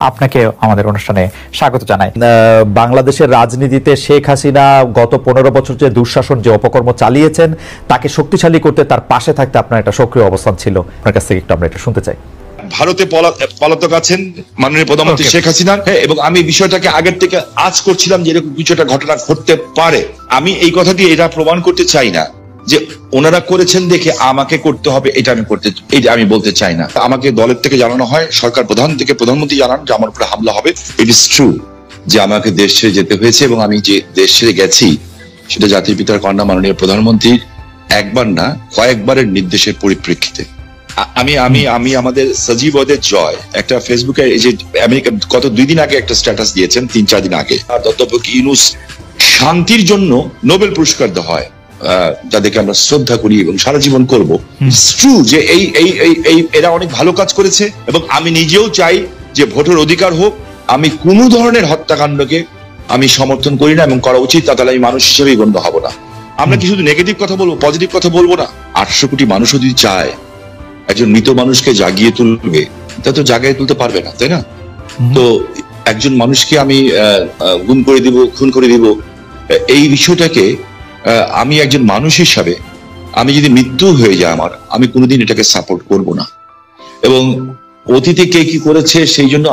আপনাকে আমাদের অনুষ্ঠানে স্বাগত জানাই। বাংলাদেশের রাজনীতিতে শেখ হাসিনা গত 15 বছর যে দুঃশাসন যে অপকর্ম চালিয়েছেন তাকে শক্তিশালী করতে তার পাশে থাকতে আপনার একটা সক্রিয় অবস্থান ছিল, আপনার কাছ থেকে একটু আমরা এটা শুনতে চাই। ভারতে পলাতক আছেন মাননীয় প্রধানমন্ত্রী শেখ হাসিনা, এবং আমি বিষয়টাকে আগের থেকে আজ করছিলাম যে এরকম কিছু একটা ঘটনা ঘটতে পারে। আমি এই কথা দিয়ে এটা প্রমাণ করতে চাই না যে ওনারা করেছেন দেখে আমাকে করতে হবে, এটা আমি বলতে চাই না। আমাকে দলের থেকে জানানো হয়, সরকার প্রধান থেকে প্রধানমন্ত্রী জানান যে আমার উপরে হামলা হবে। ইট ইজ ট্রু যে আমাকে দেশ ছেড়ে যেতে হয়েছে, এবং আমি যে দেশ ছেড়ে গেছি সেটা জাতির পিতার কন্যা মাননীয় প্রধানমন্ত্রীর একবার না কয়েকবারের নির্দেশের পরিপ্রেক্ষিতে। আমি আমাদের সজীবদের জয় একটা ফেসবুকে এই যে আমেরিকা গত 2 দিন আগে একটা স্ট্যাটাস দিয়েছেন, 3-4 দিন আগে, অধ্যাপক ইউনূস শান্তির জন্য নোবেল পুরস্কার দেওয়া হয়, যাদেরকে আমরা শ্রদ্ধা করি এবং সারা জীবন করবো। ট্রু যে এই এরা অনেক ভালো কাজ করেছে, এবং আমি নিজেও চাই যে ভোটের অধিকার হোক। আমি কোনো ধরনের হত্যাকাণ্ডকে আমি সমর্থন করি না এবং করা উচিত না, তাহলে আমি মানুষ হিসেবেই গণ্য হব না। আমরা কি শুধু নেগেটিভ কথা বলবো, পজিটিভ কথা বলবো না? 800 কোটি মানুষও যদি চায় একজন মৃত মানুষকে জাগিয়ে তুলবে, তা তো জাগিয়ে তুলতে পারবে না, তাই না? তো একজন মানুষকে আমি গুম করে দিব, খুন করে দিব, এই বিষয়টাকে আমি একজন মানুষ হিসাবে আমি যদি মৃত্যু হয়ে যায় আমার, আমি কোনোদিন এটাকে সাপোর্ট করব না। এবং অতীতে কে কি করেছে সেই জন্য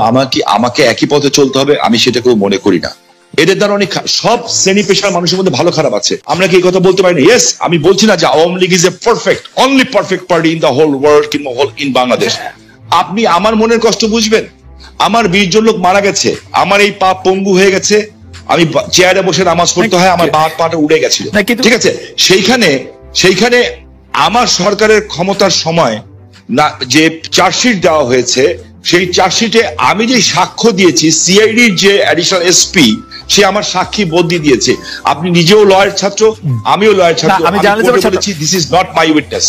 আমাকে একই পথে চলতে হবে, আমি সেটাকেও মনে করি না। এদের দ্বারা অনেক সব শ্রেণী পেশার মানুষের মধ্যে ভালো খারাপ আছে, আমরা কি এই কথা বলতে পারি না? ইয়েস, আমি বলছি না যে Awami League is a only perfect party in the whole world কিংবা ইন বাংলাদেশ। আপনি আমার মনের কষ্ট বুঝবেন। আমার 20 জন লোক মারা গেছে, আমার এই পা পঙ্গু হয়ে গেছে, আমি চেয়ারে বসে নামাজ পড়তে হয়, আমার বাঁ পাটা উড়ে গেছিল, ঠিক আছে? সেইখানে আমার সরকারের ক্ষমতার সময় না যে চার্জশিট দেওয়া হয়েছে, সেই চার্জশিটে আমি যে সাক্ষ্য দিয়েছি, সিআইডির যে অ্যাডিশনাল এসপি সে আমার সাক্ষী বদলি দিয়েছে। আপনি নিজেও লয়ার ছাত্র, আমিও লয়ার ছাত্র, আমি বলেছি this is not my witness.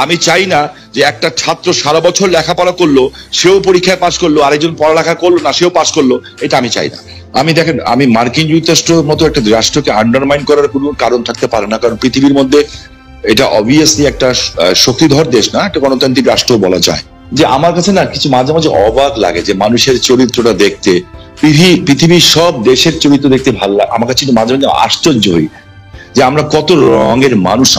আমি চাই না যে একটা ছাত্র সারা বছর লেখাপড়া করলো, সেও পরীক্ষায় পাশ করলো, আরেকজন পড়ালেখা করলো না, সেও পাশ করলো, এটা আমি চাই না। দেখেন, আমি মার্কিন যুক্তরাষ্ট্রের মতো একটা রাষ্ট্রকে আন্ডারমাইন করার কোনো কারণ থাকতে পারে না, কারণ পৃথিবীর মধ্যে এটা অবভিয়াসলি একটা শক্তিধর দেশ না, একটা গণতান্ত্রিক রাষ্ট্র বলা যায়। যে আমার কাছে না কিছু মাঝে মাঝে অবাক লাগে যে মানুষের চরিত্রটা দেখতে, পৃথিবীর সব দেশের চরিত্র দেখতে ভালো লাগে। আমার কাছে মাঝে মাঝে আশ্চর্য হই যে আমরা কত রঙের মানুষ,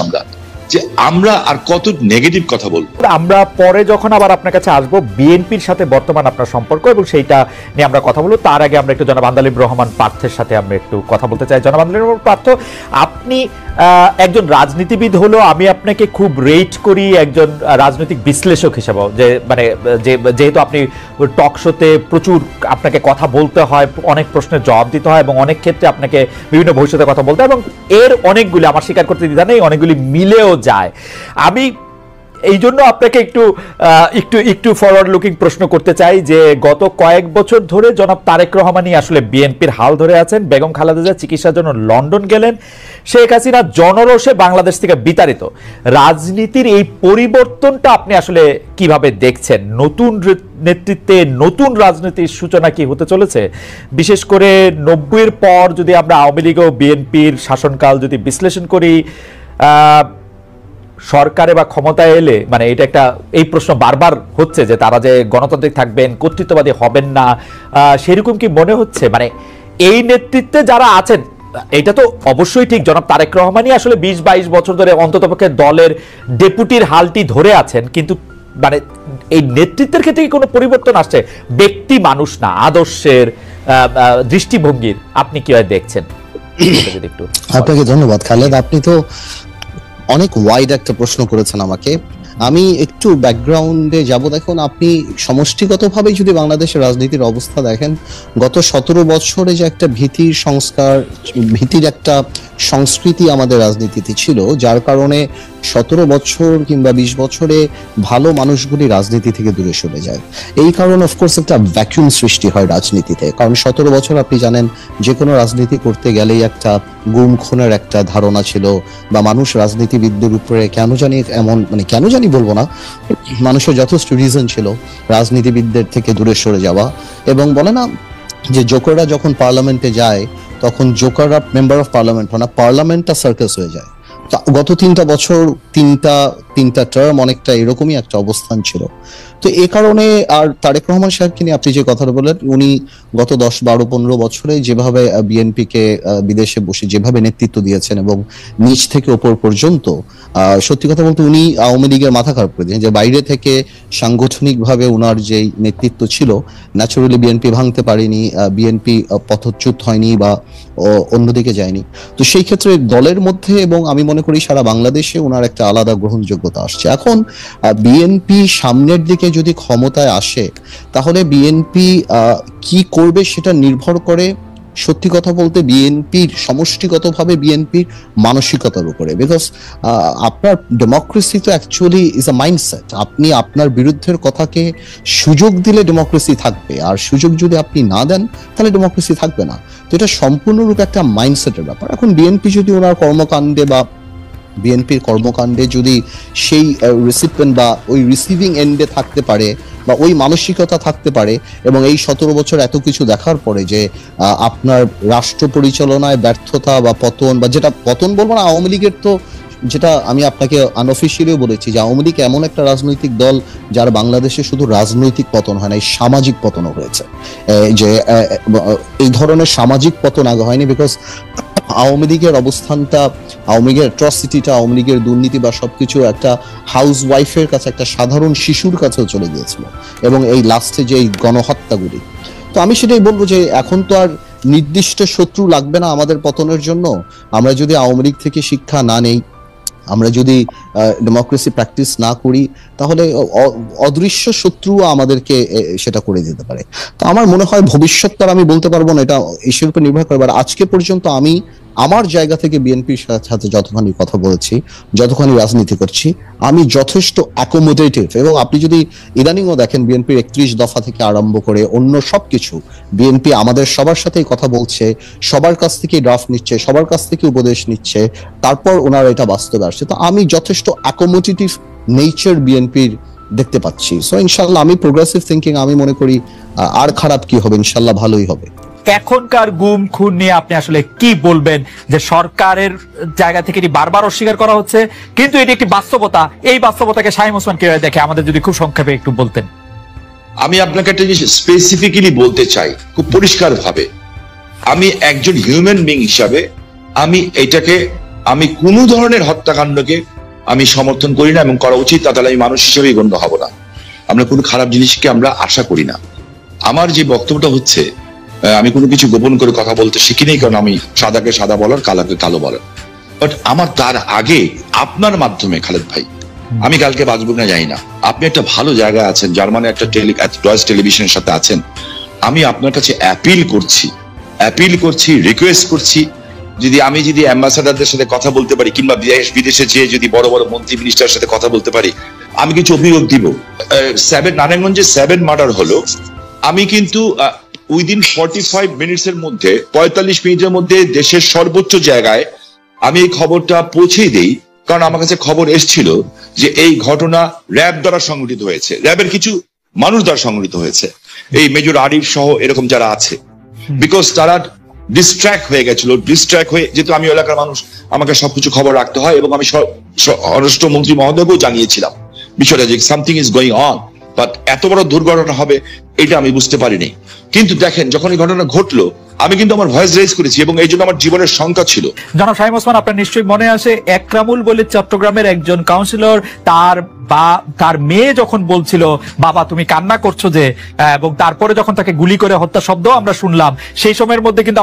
যে আমরা আর কত নেগেটিভ কথা বলবো। আমরা পরে যখন আবার আপনার কাছে আসবো, বিএনপির সাথে বর্তমান আপনার সম্পর্ক এবং সেইটা নিয়ে আমরা কথা বলবো, তার আগে আমরা একটু জনাব আন্দালিব রহমান পার্থের সাথে আমরা একটু কথা বলতে চাই। জনাব আন্দালিব রহমান পার্থ, আপনি একজন রাজনীতিবিদ হলো আমি আপনাকে খুব রেট করি একজন রাজনৈতিক বিশ্লেষক হিসেবে, যে মানে যেহেতু আপনি টক শোতে প্রচুর আপনাকে কথা বলতে হয়, অনেক প্রশ্নের জবাব দিতে হয় এবং অনেক ক্ষেত্রে আপনাকে বিভিন্ন ভবিষ্যতে কথা বলতে হয়, এবং এর অনেকগুলি আমার স্বীকার করতে দ্বিধা নেই, অনেকগুলি মিলেও যায়। আমি এই জন্য আপনাকে একটু ফরওয়ার্ড লুকিং প্রশ্ন করতে চাই যে গত কয়েক বছর ধরে জনাব তারেক রহমানই আসলে বিএনপির হাল ধরে আছেন। বেগম খালেদা জিয়া চিকিৎসার জন্য লন্ডন গেলেন, শেখ হাসিনা জনরোষে বাংলাদেশ থেকে বিতাড়িত। রাজনীতির এই পরিবর্তনটা আপনি আসলে কিভাবে দেখছেন? নতুন নেতৃত্বে নতুন রাজনীতির সূচনা কি হতে চলেছে? বিশেষ করে 90-এর পর যদি আমরা আওয়ামী লীগ ও বিএনপির শাসনকাল যদি বিশ্লেষণ করি, সরকারে বা ক্ষমতায় এলে মানে এটা একটা এই প্রশ্ন বারবার হচ্ছে যে তারা যে গণতান্ত্রিক থাকবেন, কর্তৃত্ববাদী হবেন না, সেরকম কি মনে হচ্ছে? মানে এই নেতৃত্বে যারা আছেন, এটা তো অবশ্যই ঠিক জনাব তারেক রহমানই আসলে 20-22 বছর ধরে অন্ততপক্ষে দলের ডেপুটির হালটি ধরে আছেন, কিন্তু মানে এই নেতৃত্বের ক্ষেত্রে কি কোনো পরিবর্তন আসছে? ব্যক্তি মানুষ না, আদর্শের, দৃষ্টিভঙ্গির আপনি কিভাবে দেখছেন? আপনাকে ধন্যবাদ খালেদ, আপনি তো অনেক ওয়াইড একটা প্রশ্ন করেছেন আমাকে। আমি একটু ব্যাকগ্রাউন্ডে যাব। দেখুন, আপনি সমষ্টিগতভাবে যদি বাংলাদেশের রাজনীতির অবস্থা দেখেন, গত 17 বছরে যে একটা ভীতির একটা সংস্কৃতি আমাদের রাজনীতিতে ছিল, যার কারণে 17 বছর কিংবা 20 বছরে ভালো মানুষগুলি রাজনীতি থেকে দূরে সরে যায়। এই কারণে অফকোর্স একটা ভ্যাকুয়াম সৃষ্টি হয় রাজনীতিতে, কারণ 17 বছর আপনি জানেন যে কোনো রাজনীতি করতে গেলেই একটা গুম খুনের একটা ধারণা ছিল, বা মানুষ রাজনীতিবিদদের উপরে কেন জানি বলবো না, মানুষের যথেষ্ট রিজন ছিল রাজনীতিবিদদের থেকে দূরে সরে যাওয়া। এবং বলে না যে জোকাররা যখন পার্লামেন্টে যায় তখন জোকাররা মেম্বার অফ পার্লামেন্ট হয় না, পার্লামেন্টটা সার্কাস হয়ে যায়। তো গত 3টা বছর তিনটা টার্ম অনেকটা এরকমই একটা অবস্থান ছিল। তো এই কারণে আর তারেক রহমান সাহেবকে নিয়ে আপনি যে কথাটা বললেন, উনি গত 10, 12, 15 বছরে যেভাবে বিএনপিকে বিদেশে বসে যেভাবে নেতৃত্ব দিয়েছেন এবং নিচ থেকে ওপর পর্যন্ত, সত্যি কথা বলতে উনি আওয়ামী লীগের মাথা খারাপ করে দিয়েছেন। যে বাইরে থেকে সাংগঠনিকভাবে উনার যে নেতৃত্ব ছিল, ন্যাচুরালি বিএনপি ভাঙতে পারেনি, বিএনপি পথচ্যুত হয়নি বা অন্যদিকে যায়নি। তো সেই ক্ষেত্রে দলের মধ্যে এবং আমি মনে করি সারা বাংলাদেশে ওনার একটা আলাদা গ্রহণযোগ্যতা আসছে। এখন বিএনপি সামনের দিকে যদি ক্ষমতায় আসে, তাহলে বিএনপি কি করবে সেটা নির্ভর করে সত্যি কথা বলতে বিএনপির সমষ্টিগতভাবে বিএনপির মানসিকতার উপরে। বিকজ আপনার ডেমোক্রেসি তো অ্যাকচুয়ালি ইজ আ মাইন্ডসেট। আপনি আপনার বিরুদ্ধের কথাকে সুযোগ দিলে ডেমোক্রেসি থাকবে, আর সুযোগ যদি আপনি না দেন তাহলে ডেমোক্রেসি থাকবে না। তো এটা সম্পূর্ণরূপে একটা মাইন্ডসেটের ব্যাপার। এখন বিএনপি যদি ওনার কর্মকাণ্ডে বা বিএনপির কর্মকাণ্ডে যদি সেই রিসিপিয়েন্ট বা ওই রিসিভিং এন্ডে থাকতে পারে বা ওই মানসিকতা থাকতে পারে, এবং এই 17 বছর এত কিছু দেখার পরে যে আপনার রাষ্ট্র পরিচালনায় ব্যর্থতা বা পতন, বা যেটা পতন বলবো না, আওয়ামী লীগের তো, যেটা আমি আপনাকে আনঅফিসিয়ালিও বলেছি যে আওয়ামী লীগ এমন একটা রাজনৈতিক দল যার বাংলাদেশে শুধু রাজনৈতিক পতন হয় না, এই সামাজিক পতনও হয়েছে। যে এই ধরনের সামাজিক পতন আগে হয়নি, বিকজ আওয়ামী লীগের অবস্থানটা, আওয়ামী লীগের অ্যাট্রসিটিটা, আওয়ামী লীগের দুর্নীতি বা সবকিছু একটা হাউস ওয়াইফের কাছে, একটা সাধারণ শিশুর কাছেও চলে গিয়েছিল, এবং এই লাস্টে যে এই গণহত্যাগুলি। তো আমি সেটাই বলবো যে এখন তো আর নির্দিষ্ট শত্রু লাগবে না আমাদের পতনের জন্য। আমরা যদি আওয়ামী লীগ থেকে শিক্ষা না নেই, আমরা যদি ডেমোক্রেসি প্র্যাকটিস না করি, তাহলে অদৃশ্য শত্রু আমাদেরকে সেটা করে দিতে পারে। তো আমার মনে হয় ভবিষ্যৎ আমি বলতে পারবো না, এটা ইস্যুর উপর নির্ভর করে। আজকে পর্যন্ত আমি আমার জায়গা থেকে বিএনপির সাথে যতখানি কথা বলেছি, যতখানি রাজনীতি করছি, আমি যথেষ্ট অ্যাকোমোডেটিভ। এবং আপনি যদি ইদানিংও দেখেন বিএনপির 31 দফা থেকে আরম্ভ করে অন্য সবকিছু, বিএনপি আমাদের সবার সাথেই কথা বলছে, সবার কাছ থেকে ড্রাফট নিচ্ছে, সবার কাছ থেকে উপদেশ নিচ্ছে, তারপর ওনারা এটা বাস্তবে আসছে। তো আমি যথেষ্ট অ্যাকোমোডেটিভ নেচার বিএনপির দেখতে পাচ্ছি। সো ইনশাল্লাহ আমি প্রোগ্রেসিভ থিঙ্কিং, আমি মনে করি আর খারাপ কি হবে, ইনশাল্লাহ ভালোই হবে। এখনকার গুম খুন নিয়ে আপনি আসলে কি বলবেন? যে সরকারের জায়গা থেকে এটি বারবার অস্বীকার করা হচ্ছে, কিন্তু এটি একটি বাস্তবতা। এই বাস্তবতাকে শামীম ওসমান কিভাবে দেখে, আমাদের যদি খুব সংক্ষেপে একটু বলতেন। আমি আপনাকে একটা জিনিস স্পেসিফিক্যালি বলতে চাই খুব পরিষ্কার ভাবে। আমি একজন হিউম্যান বিং হিসাবে আমি কোনো ধরনের হত্যাকাণ্ডকে আমি সমর্থন করি না, এবং করা উচিত, তাহলে আমি মানুষ হিসেবেই গণ্য হব না। আমরা কোনো খারাপ জিনিসকে আমরা আশা করি না। আমার যে বক্তব্যটা হচ্ছে, আমি কোনো কিছু গোপন করে কথা বলতে শিখি নেই, কারণ আমি সাদাকে সাদা বলার, কালোকে কালো বলার। বাট আমার তার আগে আপনার মাধ্যমে, খালেদ ভাই, আমি কালকে বাঁচব না জানি না, আপনি একটা ভালো জায়গায় আছেন, জার্মানি একটা ডয়েচ টেলিভিশনের সাথে আছেন। আমি আপনার কাছে অ্যাপিল করছি, রিকোয়েস্ট করছি, আমি যদি অ্যাম্বাসাডারদের সাথে কথা বলতে পারি, কিংবা বিদেশে যেয়ে যদি বড় বড় মন্ত্রী মিনিস্টারের সাথে কথা বলতে পারি, আমি কিছু অভিযোগ দিব। নারায়ণগঞ্জে 7 মার্ডার হলো, আমি কিন্তু উইদিন 45 মিনিটসের মধ্যে, 45 মিনিটের মধ্যে দেশের সর্বোচ্চ জায়গায় আমি এই খবরটা পৌঁছেই দেই, কারণ আমার কাছে খবর এসেছিল যে এই ঘটনা র্যাব দ্বারা সংগঠিত হয়েছে, র্যাবের কিছু মানুষ দ্বারা সংগঠিত হয়েছে, এই মেজর আরিফ সহ এরকম যারা আছে। বিকজ তারা ডিস্ট্র্যাক্ট হয়ে গেছিল, যেহেতু আমি এলাকার মানুষ, আমাকে সবকিছু খবর রাখতে হয়, এবং আমি স্বরাষ্ট্রমন্ত্রী মহোদয়কেও জানিয়েছিলাম বিষয়টা, যে something is going on, but এত বড় দুর্ঘটনা হবে এটা আমি বুঝতে পারিনি। কিন্তু দেখেন, যখন এই ঘটনা ঘটলো, আমি কিন্তু আমার ভয়েস রেজ করেছি, এবং এই জন্য আমার জীবনের শঙ্কা ছিল। জনাব শামীম ওসমান, আপনার নিশ্চয়ই মনে আছে একরামুল বলে চট্টগ্রামের একজন কাউন্সিলর, তার মেয়ে যখন বলছিল বাবা তুমি কান্না করছো যে, এবং তারপরে যখন তাকে গুলি করে হত্যা শব্দ আমরা শুনলাম, সেই সময়ের মধ্যে কিন্তু